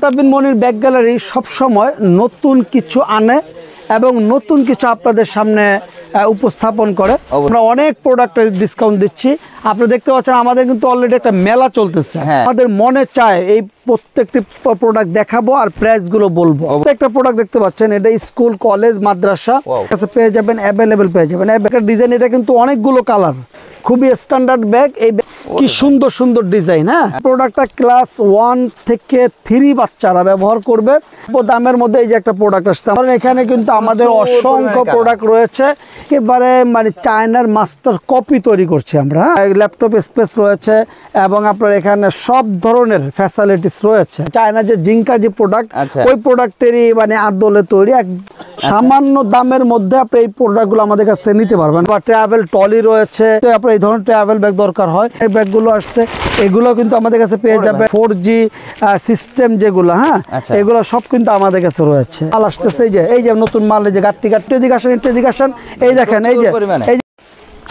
আলতাবিন মনির bag gallery সবসময় নতুন কিছু আনে এবং নতুন কিছু আপনাদের সামনে উপস্থাপন করে। আমরা অনেক প্রোডাক্টের ডিসকাউন্ট দিচ্ছি। আপনারা দেখতে পাচ্ছেন আমাদের কিন্তু অলরেডি একটা মেলা চলতেছে। আমাদের মনে চায় এই প্রত্যেকটি প্রোডাক্ট দেখাবো আর প্রাইসগুলো বলবো। প্রত্যেকটা প্রোডাক্ট দেখতে পাচ্ছেন এটা স্কুল, কলেজ, মাদ্রাসা কাছে পেয়ে যাবেন, অ্যাভেলেবেল পেয়ে যাবেন। এই ব্যাগের ডিজাইন এটা কিন্তু অনেকগুলো কালার, খুবই স্ট্যান্ডার্ড ব্যাগ। এই কি সুন্দর সুন্দর ডিজাইন। হ্যাঁ, প্রোডাক্টটা ক্লাস 1 থেকে 3 বাচ্চারা ব্যবহার করবে। দামের মধ্যে এই যে একটা প্রোডাক্ট আসছে, কারণ এখানে কিন্তু আমাদের অসংখ্য প্রোডাক্ট রয়েছে। একেবারে মানে চায়নার মাস্টার কপি তৈরি করছি আমরা। ল্যাপটপ স্পেস রয়েছে এবং আপনার এখানে সব ধরনের ফ্যাসিলিটিস রয়েছে। চায়না যে জিঙ্কা যে প্রোডাক্ট, ওই প্রোডাক্টেরই মানে আদলে তৈরি। এক সামান্য দামের মধ্যে আপনি এই প্রোডাক্টগুলো আমাদের কাছ থেকে নিতে পারবেন। বা ট্রাভেল টলি রয়েছে, আপনার এই ধরনের ট্রাভেল ব্যাগ দরকার হয়, এই ব্যাগগুলো আসছে। এগুলো কিন্তু আমাদের কাছে পেয়ে যাবে। 4G সিস্টেম যেগুলো, হ্যাঁ, এগুলো সব কিন্তু আমাদের কাছে রয়েছে। মাল আসতেছে এই যে নতুন মাল, এই যে গাট্টি এদিকে আসেন, এই দেখেন, এই যে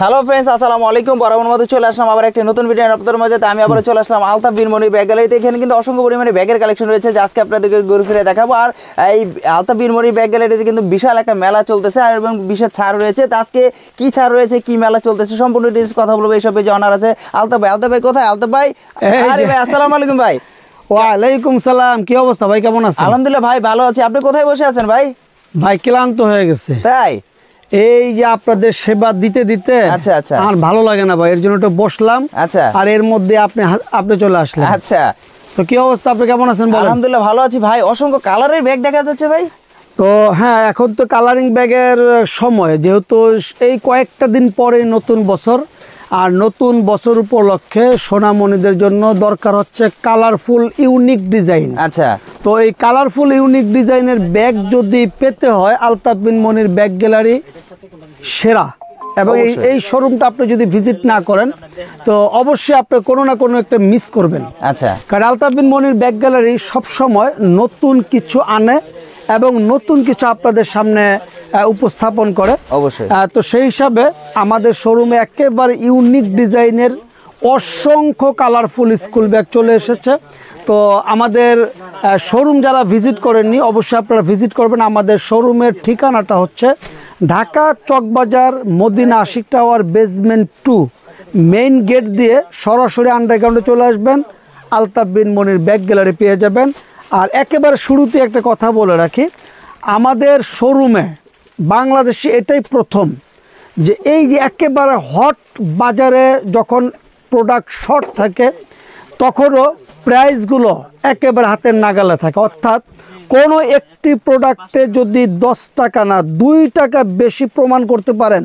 হ্যালো ফ্রেন্ডস, আসসালামু আলাইকুম। বরাবর মতো চলে আসলাম আবার একটা নতুন ভিডিও আপনাদের মাঝে। আমি আবার চলে আসলাম আলতাবিন মনির ব্যাগ গ্যালারিতে। এখানে কিন্তু অসংখ্য পরিমাণে ব্যাগের কালেকশন রয়েছে, যা আজকে আপনাদেরকে ঘুরে ফিরে দেখাবো। আর এই আলতাবিন মনির ব্যাগ গ্যালারিতে কিন্তু বিশাল একটা মেলা চলতেছে আর এবং বিশেষ ছাড় রয়েছে। তো আজকে কি ছাড় রয়েছে, কি মেলা চলতেছে, সম্পূর্ণ ডিটেইলস কথা বলবো। এইসবে জানার আছে। আলতাফ ভাই কোথায়? আলতাফ ভাই, আরে ভাই আসসালামু আলাইকুম ভাই। ওয়ালাইকুম সালাম। কি অবস্থা ভাই, কেমন আছেন? আলহামদুলিল্লাহ ভাই, ভালো আছি। আপনি কোথায় বসে আছেন ভাই? ভাই ক্লান্ত হয়ে গেছে। তাই? এই যে আপনাদের সেবা দিতে দিতে আর ভালো লাগে না ভাই, এর জন্য একটু বসলাম। আর এর মধ্যে আপনি চলে আসলেন। আচ্ছা, তো কি অবস্থা, আপনি কেমন আছেন? আলহামদুলিল্লাহ ভালো আছি ভাই। অসংখ্য কালারের ব্যাগ দেখা যাচ্ছে ভাই। তো হ্যাঁ, এখন তো কালারিং ব্যাগের সময়, যেহেতু এই কয়েকটা দিন পরে নতুন বছর, আর নতুন বছর উপলক্ষে সোনামণিদের জন্য দরকার হচ্ছে কালারফুল ইউনিক ডিজাইন। আচ্ছা, তো এই কালারফুল ইউনিক ডিজাইনের ব্যাগ যদি পেতে হয়, আলতাবিন মনির ব্যাগ গ্যালারি সেরা। এবং এই শোরুমটা আপনি যদি ভিজিট না করেন তো অবশ্যই আপনি কোনো না কোনো একটা মিস করবেন। আচ্ছা, কারণ আলতাবিন মনির ব্যাগ গ্যালারি সবসময় নতুন কিছু আনে এবং নতুন কিছু আপনাদের সামনে উপস্থাপন করে। অবশ্যই। তো সেই হিসাবে আমাদের শোরুমে একেবারে ইউনিক ডিজাইনের অসংখ্য কালারফুল স্কুল ব্যাগ চলে এসেছে। তো আমাদের শোরুম যারা ভিজিট করেননি, অবশ্যই আপনারা ভিজিট করবেন। আমাদের শোরুমের ঠিকানাটা হচ্ছে Dhaka Chawkbazar Madina Ashiq tower basement 2 main gate দিয়ে সরাসরি আন্ডারগ্রাউন্ডে চলে আসবেন, আলতাবিন মনির ব্যাগ গ্যালারি পেয়ে যাবেন। আর একেবারে শুরুতে একটা কথা বলে রাখি, আমাদের শোরুমে বাংলাদেশে এটাই প্রথম যে এই যে একেবারে হট বাজারে যখন প্রোডাক্ট শর্ট থাকে তখনও প্রাইসগুলো একেবারে হাতের নাগালে থাকে। অর্থাৎ কোনো একটি প্রোডাক্টে যদি 10 টাকা না 2 টাকা বেশি প্রমাণ করতে পারেন,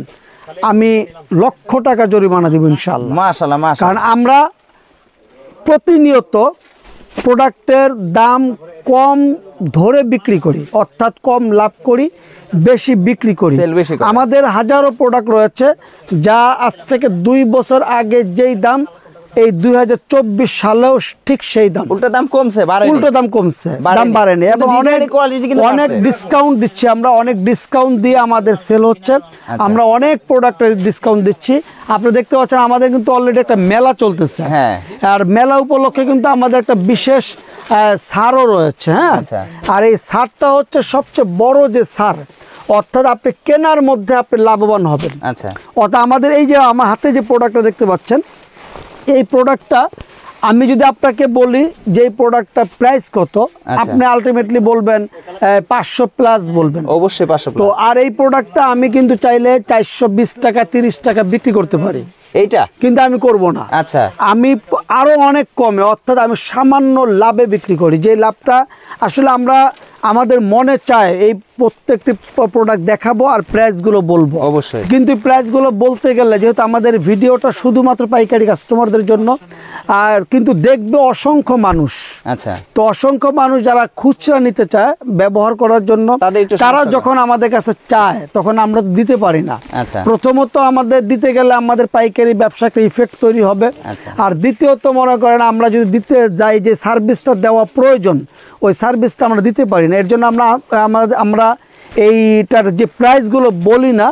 আমি লক্ষ টাকা জরিমানা দিব ইনশাআল্লাহ। মাশাআল্লাহ, মাশাআল্লাহ। কারণ আমরা প্রতিনিয়ত প্রোডাক্টের দাম কম ধরে বিক্রি করি, অর্থাৎ কম লাভ করি, বেশি বিক্রি করি। আমাদের হাজারো প্রোডাক্ট রয়েছে যা আজ থেকে 2 বছর আগে যেই দাম, এই 2024 সালেও ঠিক সেই দাম। উল্টো দাম কমছে, দাম বাড়েনি। এবং অনেক ডিসকাউন্ট দিচ্ছি আমরা, অনেক ডিসকাউন্ট দিয়ে আমাদের সেল হচ্ছে। আমরা অনেক প্রোডাক্টের ডিসকাউন্ট দিচ্ছি। আপনি দেখতে পাচ্ছেন আমাদের কিন্তু অলরেডি একটা মেলা চলতেছে। আর মেলা উপলক্ষে কিন্তু আমাদের একটা বিশেষ ছাড়ও রয়েছে। হ্যাঁ, আর এই ছাড়টা হচ্ছে সবচেয়ে বড় যে ছাড়, অর্থাৎ আপনি কেনার মধ্যে আপনি লাভবান হবেন। অর্থাৎ আমাদের এই যে আমার হাতে যে প্রোডাক্টটা দেখতে পাচ্ছেন, এই প্রোডাক্টটা আমি যদি আপনাকে বলি যে এই প্রোডাক্টটা প্রাইস কত, আপনি আলটিমেটলি বলবেন 500 প্লাস বলবেন। অবশ্যই 500 তো আর এই প্রোডাক্টটা আমি কিন্তু চাইলে 420 টাকা 30 টাকা বিক্রি করতে পারি, এইটা কিন্তু আমি করব না। আচ্ছা, আমি আরো অনেক কমে, অর্থাৎ আমি সামান্য লাভে বিক্রি করি। যে লাভটা আসলে আমাদের মনে চায় এই প্রত্যেকটি প্রোডাক্ট দেখাবো আর প্রাইসগুলো বলবো। অবশ্যই। কিন্তু প্রাইসগুলো বলতে গেলে, যেহেতু আমাদের ভিডিওটা শুধুমাত্র পাইকারি কাস্টমারদের জন্য, আর কিন্তু দেখবে অসংখ্য মানুষ। আচ্ছা, তো অসংখ্য মানুষ যারা খুচরা নিতে চায় ব্যবহার করার জন্য, তারা যখন আমাদের কাছে চায় তখন আমরা দিতে পারি না। প্রথমত আমাদের দিতে গেলে আমাদের পাইকারি ব্যবসা একটা ইফেক্ট তৈরি হবে। আর দ্বিতীয়ত মনে করেন আমরা যদি দিতে যাই, যে সার্ভিসটা দেওয়া প্রয়োজন, ওই সার্ভিসটা আমরা দিতে পারি না। এর জন্য আমরা এইটার যে প্রাইসগুলো বলি না,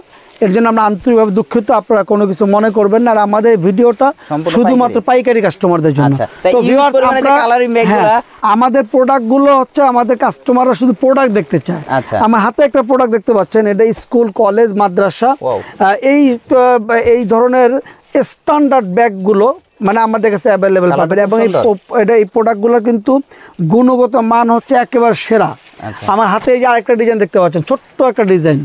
এর জন্য আমরা আন্তরিকভাবে দুঃখিত, আপনারা কোনো কিছু মনে করবেন না। আর আমাদের ভিডিওটা সম্পূর্ণ শুধুমাত্র পাইকারি কাস্টমারদের জন্য। আচ্ছা, তাই তো use viewers, পরিমাণে যে আমরা- coloring bag গুলা- হ্যাঁ, আমাদের প্রোডাক্টগুলো হচ্ছে আমাদের কাস্টমাররা শুধু প্রোডাক্ট দেখতে চায়। আচ্ছা। আমার হাতে একটা প্রোডাক্ট দেখতে পাচ্ছেন, এটা স্কুল, কলেজ, মাদ্রাসা, Wow. এই ধরনের স্ট্যান্ডার্ড ব্যাগগুলো মানে আমাদের কাছে অ্যাভেলেবেল Colourটা পাবেন। খুব এবং সুন্দর। এই প্রোডাক্টগুলো কিন্তু গুণগত মান হচ্ছে একেবারে সেরা। আচ্ছা। আমার হাতে এই যে আরেকটা ডিজাইন দেখতে পাচ্ছেন, ছোট্ট একটা ডিজাইন।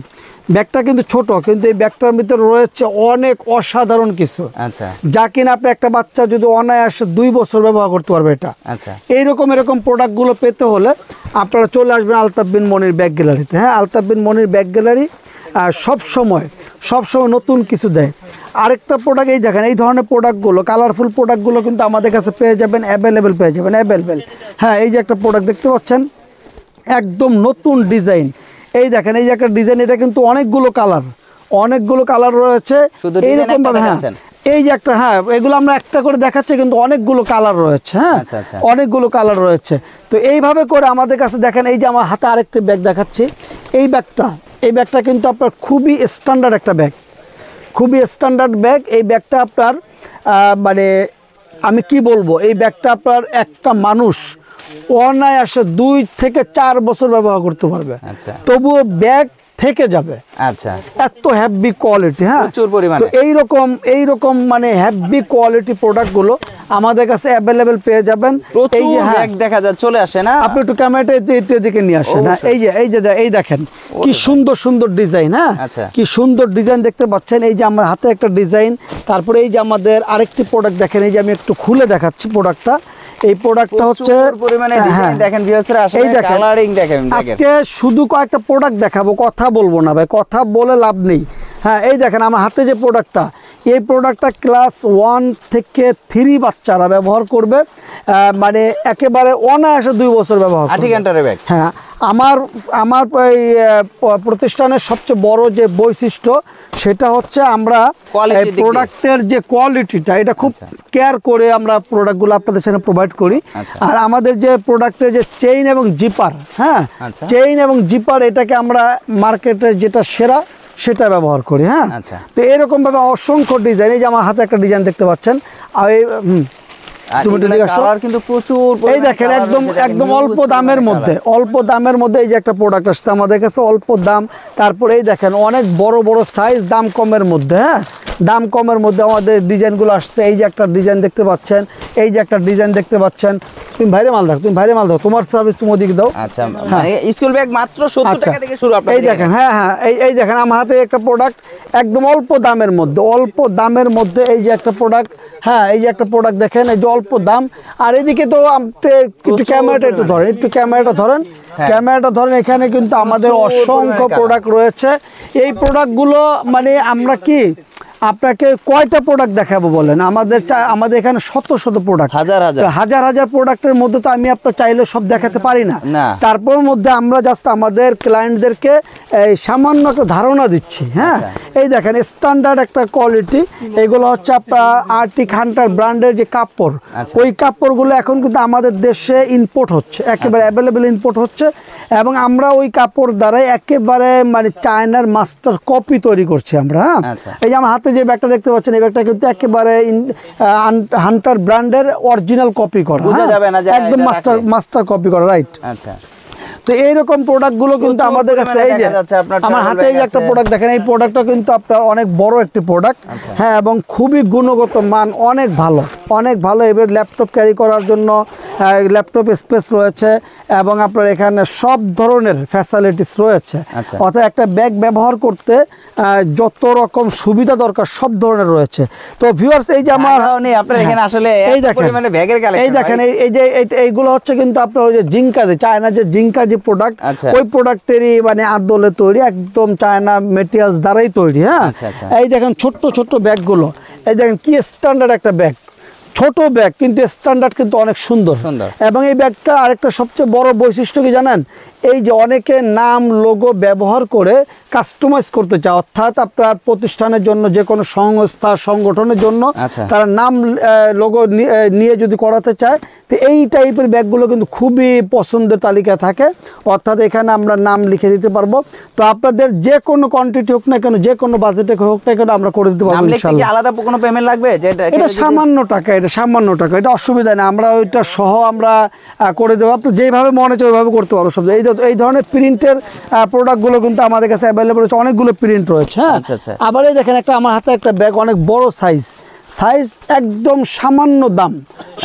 ব্যাগটা কিন্তু ছোট, কিন্তু এই ব্যাগটার ভিতরে রয়েছে অনেক অসাধারণ কিছু, আচ্ছা যা কিনা আপনি একটা বাচ্চা যদি অনায়াসে 2 বছর ব্যবহার করতে পারবে। এটা আচ্ছা এরকম প্রোডাক্টগুলো পেতে হলে আপনারা চলে আসবেন আলতাফ বিন মনির ব্যাগ গ্যালারিতে। হ্যাঁ, আলতাফ বিন মনির ব্যাগ গ্যালারি সব সময় নতুন কিছু দেয়। আরেকটা প্রোডাক্ট এই দেখেন, এই ধরনের প্রোডাক্টগুলো, কালারফুল প্রোডাক্টগুলো কিন্তু আমাদের কাছে পেয়ে যাবেন, অ্যাভেলেবেল। হ্যাঁ, এই যে একটা প্রোডাক্ট দেখতে পাচ্ছেন, একদম নতুন ডিজাইন। এই দেখেন, এই যে একটা ডিজাইন, এটা কিন্তু অনেকগুলো কালার রয়েছে। শুধু design এইরকম একটা ভাবে, হ্যাঁ, দেখাচ্ছেন? এই যে একটা, হ্যাঁ, এগুলো আমরা একটা করে দেখাচ্ছি, কিন্তু অনেকগুলো কালার রয়েছে। হ্যাঁ, আচ্ছা, আচ্ছা। অনেকগুলো কালার রয়েছে। তো এইভাবে করে আমাদের কাছে দেখেন, এই যে আমার হাতে আরেকটি ব্যাগ দেখাচ্ছি, এই ব্যাগটা কিন্তু আপনার খুবই স্ট্যান্ডার্ড একটা ব্যাগ, এই ব্যাগটা আপনার মানে আমি কি বলবো, এই ব্যাগটা আপনার একটা মানুষ অনায়াসে 2 থেকে 4 বছর ব্যবহার করতে পারবে, আচ্ছা তবুও ব্যাগ থেকে যাবে। আচ্ছা এত হেভি কোয়ালিটি। হ্যাঁ, প্রচুর পরিমাণে। তো এইরকম মানে হেভি কোয়ালিটি প্রোডাক্টগুলো আমাদের কাছে অ্যাভেলেবেল পেয়ে যাবেন। এই প্রচুর যে, হ্যাঁ, ব্যাগ দেখা যায়, চলে আসে না? আপনি একটু ক্যামেরাটা এদিকে নিয়ে আসেন। হ্যাঁ, অবশ্যই। এই দেখেন কি সুন্দর ডিজাইন। হ্যাঁ, আচ্ছা। কি সুন্দর ডিজাইন দেখতে পাচ্ছেন। এই যে আমার হাতে একটা ডিজাইন, তারপরে এই যে আমাদের আরেকটি প্রোডাক্ট দেখেন, এই যে আমি একটু খুলে দেখাচ্ছি প্রোডাক্টটা। এই প্রোডাক্টটা হচ্ছে প্রচুর পরিমাণে হ্যাঁ, ডিজাইন দেখেন ভিউয়ার্সরা, আসলে এই দেখেন, কালারিং দেখেন ব্যাগের। আজকে শুধু কয়েকটা প্রোডাক্ট দেখাবো, কথা বলবো না ভাই, কথা বলে লাভ নেই। হ্যাঁ, এই দেখেন আমার হাতে যে প্রোডাক্টটা, এই প্রোডাক্টটা ক্লাস 1 থেকে 3 বাচ্চারা ব্যবহার করবে, মানে একেবারে অনায়াসে 2 বছর ব্যবহার করবে। 8 ঘন্টার ব্যাগ। হ্যাঁ, আমার এই প্রতিষ্ঠানের সবচেয়ে বড় যে বৈশিষ্ট্য, সেটা হচ্ছে আমরা Quality দিক দিয়ে। প্রোডাক্টের যে কোয়ালিটিটা, এটা খুব আচ্ছা। কেয়ার করে আমরা প্রোডাক্টগুলো আপনাদের সামনে প্রোভাইড করি। আচ্ছা। আর আমাদের যে প্রোডাক্টের যে চেইন এবং জিপার, হ্যাঁ, আচ্ছা। চেইন এবং জিপার, এটাকে আমরা মার্কেটে যেটা সেরা সেটা ব্যবহার করি। হ্যাঁ, আচ্ছা। তো এরকমভাবে অসংখ্য ডিজাইন, এই যে আমার হাতে একটা ডিজাইন দেখতে পাচ্ছেন, আর এই আর তুমি এগুলা এদিকে আসো। কালার কিন্তু প্রচুর এই পরিমাণে দেখেন, কালার একদম রয়েছে, দেখেন, একদম huge অল্প পরিমাণে দামের কালার। মধ্যে এই যে একটা প্রোডাক্ট আসছে আমাদের কাছে, অল্প দাম। তারপরে এই দেখেন অনেক বড় সাইজ, দাম কমের মধ্যে। হ্যাঁ, দাম কমের মধ্যে আমাদের ডিজাইনগুলো আসছে। এই যে একটা ডিজাইন দেখতে পাচ্ছেন, তুমি ভাইরে মাল দাও, তোমার সার্ভিস তুমি ওদিকে দাও। আচ্ছা, মানে স্কুল ব্যাগ মাত্র 70 টাকা থেকে শুরু আপনাদের এই দেখেন, হ্যাঁ, এই দেখেন আমার হাতে একটা প্রোডাক্ট, একদম অল্প দামের মধ্যে এই যে একটা প্রোডাক্ট। হ্যাঁ, এই যে একটা প্রোডাক্ট দেখেন, এই যে অল্প দাম। আর এদিকে তো আপনি একটু ক্যামেরাটা ধরেন, এখানে কিন্তু আমাদের অসংখ্য প্রোডাক্ট রয়েছে। এই প্রোডাক্টগুলো মানে আমরা কি আপনাকে কয়টা প্রোডাক্ট দেখাবো বলেন? আমাদের এখানে শত প্রোডাক্ট, হাজার প্রোডাক্টের মধ্যে তো আমি আপনার চাইলে সব দেখাতে পারি না। তারপর মধ্যে আমরা জাস্ট আমাদের ক্লায়েন্টদেরকে সামান্য একটা ধারণা দিচ্ছি। হ্যাঁ, এই দেখেন স্ট্যান্ডার্ড একটা কোয়ালিটি। এগুলো হচ্ছে আপনার আর্টিক হান্টার ব্র্যান্ডের যে কাপড়, ওই কাপড়গুলো এখন কিন্তু আমাদের দেশে ইম্পোর্ট হচ্ছে, একেবারে অ্যাভেলেবেল ইম্পোর্ট হচ্ছে। এবং আমরা ওই কাপড় দ্বারাই একেবারে মানে চায়নার মাস্টার কপি তৈরি করছি আমরা। হ্যাঁ, এই যে আমার হাতে যে ব্যাগটা দেখতে পাচ্ছেন, এই ব্যাগটা কিন্তু একেবারে হান্টার ব্র্যান্ডের অরিজিনাল কপি করা, একদম মাস্টার কপি করা, রাইট। আচ্ছা, তো এইরকম প্রোডাক্টগুলো কিন্তু আমাদের কাছে, এই যে আমার হাতে এই একটা প্রোডাক্ট দেখেন, এই প্রোডাক্টটা কিন্তু আপনার অনেক বড় একটি প্রোডাক্ট। হ্যাঁ, এবং খুবই গুণগত মান অনেক ভালো। এবার ল্যাপটপ ক্যারি করার জন্য ল্যাপটপ স্পেস রয়েছে, এবং আপনার এখানে সব ধরনের ফ্যাসিলিটিস রয়েছে। অর্থাৎ একটা ব্যাগ ব্যবহার করতে যত রকম সুবিধা দরকার সব ধরনের রয়েছে। তো ভিউয়ার্স, এই যে আমার আপনার এখানে আসলে এই দেখেন, এই দেখেন, এই যে এইগুলো হচ্ছে কিন্তু আপনার ওই যে জিঙ্কা, চায়না যে জিঙ্কা যে প্রোডাক্ট, ওই প্রোডাক্টেরই মানে আদলে তৈরি, একদম চায়না মেটেরিয়ালস দ্বারাই তৈরি। হ্যাঁ, এই দেখেন ছোট্ট ব্যাগগুলো, এই দেখেন কি স্ট্যান্ডার্ড একটা ব্যাগ, ছোট ব্যাগ কিন্তু স্ট্যান্ডার্ড কিন্তু অনেক সুন্দর সুন্দর। এবং এই ব্যাগটা আরেকটা সবচেয়ে বড় বৈশিষ্ট্য কি জানেন, এই যে অনেকে নাম লোগো ব্যবহার করে কাস্টমাইজ করতে চায়, অর্থাৎ আপনার প্রতিষ্ঠানের জন্য যে কোনো সংস্থা সংগঠনের জন্য আচ্ছা। তারা নাম লোগো নিয়ে যদি করাতে চায়, তো এই টাইপের ব্যাগগুলো কিন্তু খুবই পছন্দের তালিকা থাকে, অর্থাৎ এখানে আমরা নাম লিখে দিতে পারবো। তো আপনাদের যে কোনো কোয়ান্টিটি হোক না কেন, যে কোনো বাজেটে হোক না কেন, আমরা করে দিতে নাম পারবো লিখতে কি ইনশাআল্লাহ। আলাদা কোনো পেমেন্ট লাগবে? এটা সামান্য টাকা, এটা সামান্য টাকা, এটা অসুবিধা নেই, আমরা ওইটা সহ আমরা করে দেবো। আপনি যেভাবে মনে হচ্ছে ওইভাবে করতে পারবো সব। এই ধরনের প্রিন্টের প্রোডাক্টগুলো কিন্তু আমাদের কাছে অ্যাভেলেবল রয়েছে, অনেকগুলো প্রিন্ট রয়েছে। হ্যাঁ, আচ্ছা, আচ্ছা। আবার এই দেখেন একটা আমার হাতে একটা ব্যাগ, অনেক বড় সাইজ একদম সামান্য দাম,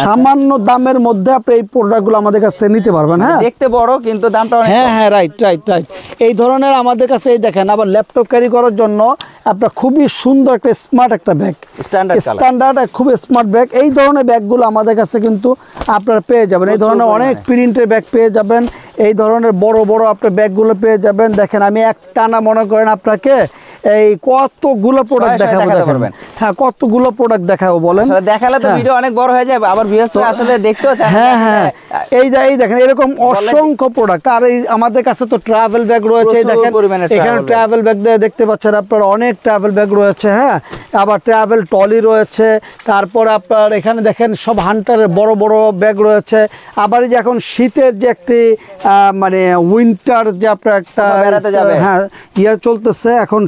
সামান্য দামের মধ্যে আপনি এই প্রোডাক্টগুলো আমাদের কাছ থেকে নিতে পারবেন। হ্যাঁ, দেখতে বড় কিন্তু দামটা অনেক হ্যাঁ কম। হ্যাঁ, রাইট রাইট রাইট। এই ধরনের আমাদের কাছে এই দেখেন, আবার ল্যাপটপ ক্যারি করার জন্য আপনার খুবই সুন্দর একটা স্মার্ট একটা ব্যাগ, স্ট্যান্ডার্ড খুব স্মার্ট ব্যাগ। এই ধরনের ব্যাগগুলো আমাদের কাছে কিন্তু আপনারা পেয়ে যাবেন। এই ধরনের অনেক প্রিন্টের ব্যাগ পেয়ে যাবেন, এই ধরনের বড় বড় আপনার ব্যাগগুলো পেয়ে যাবেন। দেখেন আমি একটানা মনে করেন আপনাকে এই কতগুলো প্রোডাক্ট দেখাবো, পারবেন। হ্যাঁ কতগুলো প্রোডাক্ট দেখাবো বলেন, আসলে দেখালে তো ভিডিও অনেক বড় হয়ে যাবে, আবার ভিউয়ার্সরা আসলে দেখতেও চায়। হ্যাঁ হ্যাঁ, এই দেখেন এরকম অসংখ্য প্রোডাক্ট। আর এই আমাদের কাছে তো ট্রাভেল ব্যাগ রয়েছে, এই দেখেন এখানে ট্রাভেল ব্যাগ দেখতে পাচ্ছেন আপনারা, অনেক ট্রাভেল ব্যাগ রয়েছে। হ্যাঁ, আবার ট্রাভেল ট্রলি রয়েছে, তারপর আপনার এখানে দেখেন সব হান্টারের বড় বড় ব্যাগ রয়েছে। আবার এই যে এখন শীতের যে একটি মানে উইন্টার যে আপনার একটা হ্যাঁ ইয়ে চলতেছে এখন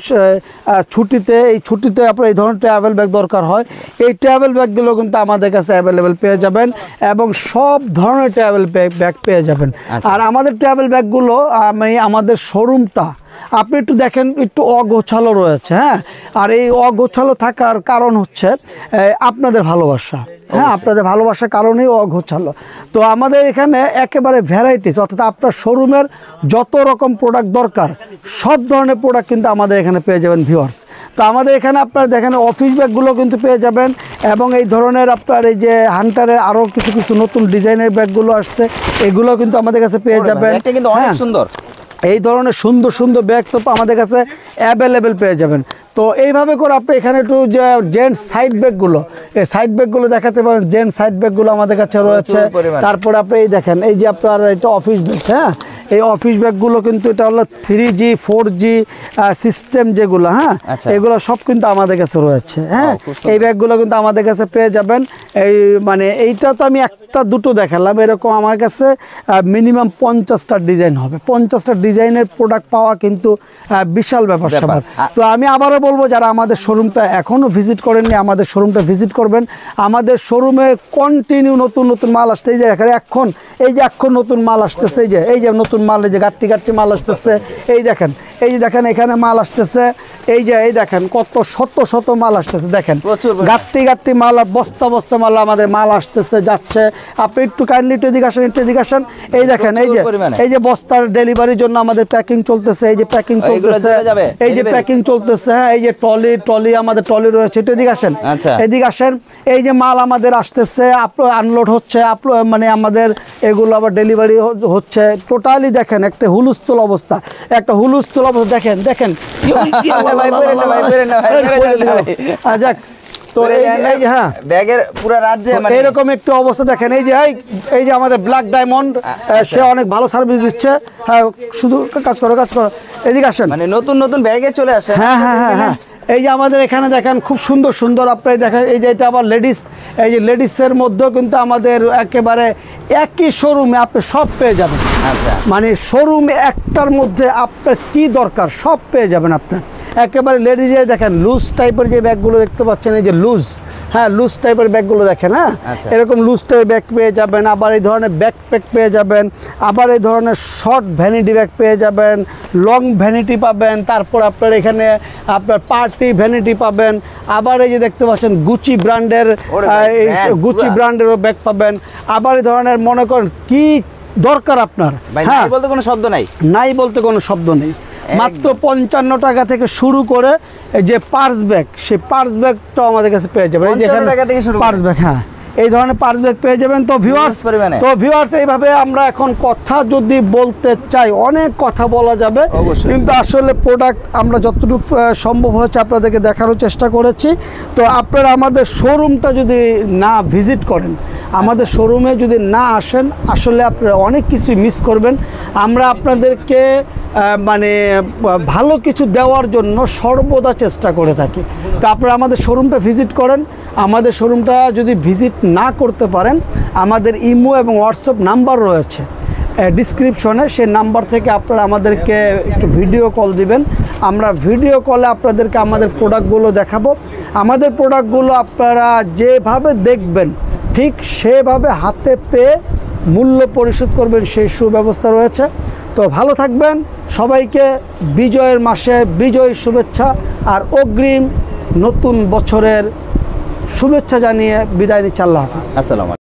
ছুটিতে, এই ছুটিতে আপনার এই ধরনের ট্রাভেল ব্যাগ দরকার হয়, এই ট্রাভেল ব্যাগগুলো কিন্তু আমাদের কাছে অ্যাভেলেবেল পেয়ে যাবেন এবং সব ধরনের ট্রাভেল ব্যাগ পেয়ে যাবেন। আর আমাদের ট্রাভেল ব্যাগগুলো আমাদের শোরুমটা আপনি একটু দেখেন, একটু অগোছালো রয়েছে। হ্যাঁ, আর এই অগোছালো থাকার কারণ হচ্ছে আপনাদের ভালোবাসা। হ্যাঁ, আপনাদের ভালোবাসার কারণেই অগোছালো। তো আমাদের এখানে একেবারে ভ্যারাইটিস, অর্থাৎ আপনার শোরুমের যত রকম প্রোডাক্ট দরকার সব ধরনের প্রোডাক্ট কিন্তু আমাদের এখানে পেয়ে যাবেন ভিউয়ার্স। তো আমাদের এখানে আপনার দেখেন অফিস ব্যাগগুলো কিন্তু পেয়ে যাবেন, এবং এই ধরনের আপনার এই যে হান্টারের আরও কিছু কিছু নতুন ডিজাইনের ব্যাগগুলো আসছে, এগুলো কিন্তু আমাদের কাছে পেয়ে যাবেন। এটা কিন্তু অনেক সুন্দর, এই ধরনের সুন্দর সুন্দর ব্যাগ তো আমাদের কাছে অ্যাভেলেবেল পেয়ে যাবেন। তো এইভাবে করে আপনি এখানে একটু যে জেন্টস সাইড ব্যাগগুলো, এই সাইড ব্যাগগুলো দেখাতে পারেন, জেন্টস সাইড ব্যাগগুলো আমাদের কাছে রয়েছে। তারপরে আপনি এই দেখেন, এই যে আপনার এটা অফিস ব্যাগ। হ্যাঁ, এই অফিস ব্যাগগুলো কিন্তু এটা হলো 3G 4G সিস্টেম যেগুলো, হ্যাঁ এগুলো সব কিন্তু আমাদের কাছে রয়েছে। হ্যাঁ, এই ব্যাগগুলো কিন্তু আমাদের কাছে পেয়ে যাবেন। এই মানে এইটা তো আমি একটা দুটো দেখালাম, এরকম আমার কাছে মিনিমাম 50টা ডিজাইন হবে। 50টা ডিজাইনের প্রোডাক্ট পাওয়া কিন্তু বিশাল ব্যাপার স্যাপার। তো আমি আবারও বলবো, যারা আমাদের শোরুমটা এখনও ভিজিট করেননি, আমাদের শোরুমটা ভিজিট করবেন। আমাদের শোরুমে কন্টিনিউ নতুন নতুন মাল আসছে। এই যে এখন নতুন মাল আসতেছে, এই যে নতুন মাল, এই যে গাট্টি মাল আসতেছে। এই যে দেখেন এখানে মাল আসতেছে, এই দেখেন কত শত শত মাল আসতেছে। দেখেন গাট্টি মাল, বস্তা বস্তা মাল আমাদের মাল আসতেছে যাচ্ছে। আপনি একটু কাইন্ডলি একটু এদিকে আসেন, এই দেখেন এই যে বস্তার ডেলিভারির জন্য আমাদের প্যাকিং চলতেছে, এই যে প্যাকিং চলতেছে, এই যে প্যাকিং চলতেছে। হ্যাঁ, এই যে ট্রলি আমাদের ট্রলি রয়েছে, একটু এদিকে আসেন, এই যে মাল আমাদের আসতেছে, আনলোড হচ্ছে, মানে আমাদের এগুলো আবার ডেলিভারি হচ্ছে। টোটালি দেখেন একটা হুলস্থুল অবস্থা, দেখেন যাক। তো হ্যাঁ, ব্যাগের পুরো রাজ্যে এরকম একটু অবস্থা দেখেন। এই যে আমাদের ব্ল্যাক ডায়মন্ড, সে অনেক ভালো সার্ভিস দিচ্ছে। হ্যাঁ, শুধু কাজ করো, এদিকে আসেন, মানে নতুন নতুন ব্যাগে চলে আসে। হ্যাঁ হ্যাঁ হ্যাঁ হ্যাঁ, এই যে আমাদের এখানে দেখেন খুব সুন্দর সুন্দর আপনি দেখেন, এই যে এটা আবার লেডিস, এই যে লেডিসের মধ্যেও কিন্তু আমাদের একেবারে একই শোরুমে আপনি সব পেয়ে যাবেন। আচ্ছা, মানে শোরুমে একটার মধ্যে আপনার কি দরকার সব পেয়ে যাবেন আপনার। একেবারে লেডিজে দেখেন লুজ টাইপের যে ব্যাগগুলো দেখতে পাচ্ছেন, এই যে লুজ, হ্যাঁ লুজ টাইপের ব্যাগগুলো দেখেন। হ্যাঁ, এরকম লুজ টাইপের ব্যাগ পেয়ে যাবেন। আবার এই ধরনের ব্যাকপ্যাক পেয়ে যাবেন, আবার এই ধরনের শর্ট ভ্যানিটি ব্যাগ পেয়ে যাবেন, লং ভ্যানিটি পাবেন। তারপর আপনার এখানে আপনার পার্টি ভ্যানিটি পাবেন। আবার এই যে দেখতে পাচ্ছেন গুচি ব্র্যান্ডেরও ব্যাগ পাবেন। আবার এই ধরনের মনে করেন কি দরকার আপনার, হ্যাঁ বলতে কোনো শব্দ নেই। মাত্র 55 টাকা থেকে শুরু করে যে পার্স ব্যাগ, সেই পার্স ব্যাগটাও আমাদের কাছে পেয়ে যাবেন। এই যে পার্স ব্যাগ, হ্যাঁ এই ধরনের পার্স ব্যাগ পেয়ে যাবেন। তো ভিউয়ার্স Huge পরিমাণে। এইভাবে আমরা এখন কথা যদি বলতে চাই অনেক কথা বলা যাবে, অবশ্যই। কিন্তু আসলে প্রোডাক্ট আমরা যতটুকু সম্ভব হচ্ছে আপনাদেরকে দেখানোর চেষ্টা করেছি। তো আপনারা আমাদের শোরুমটা যদি না ভিজিট করেন, আমাদের শোরুমে যদি না আসেন, আসলে আপনারা অনেক কিছুই মিস করবেন। আমরা আপনাদেরকে মানে ভালো কিছু দেওয়ার জন্য সর্বদা চেষ্টা করে থাকি। তো আপনারা আমাদের শোরুমটা ভিজিট করেন। আমাদের শোরুমটা যদি ভিজিট না করতে পারেন, আমাদের ইমো এবং হোয়াটসঅ্যাপ নাম্বার রয়েছে ডিসক্রিপশনে, সেই নাম্বার থেকে আপনারা আমাদেরকে একটু ভিডিও কল দিবেন। আমরা ভিডিও কলে আপনাদেরকে আমাদের প্রোডাক্টগুলো দেখাবো। আমাদের প্রোডাক্টগুলো আপনারা যেভাবে দেখবেন ঠিক সেভাবে হাতে পেয়ে মূল্য পরিশোধ করবেন, সেই সুব্যবস্থা রয়েছে। তো ভালো থাকবেন, সবাইকে বিজয়ের মাসে বিজয় শুভেচ্ছা আর অগ্রিম নতুন বছরের শুভেচ্ছা জানিয়ে বিদায় নিচ্ছি। আল্লাহ হাফেজ। আসসালামু আলাইকুম।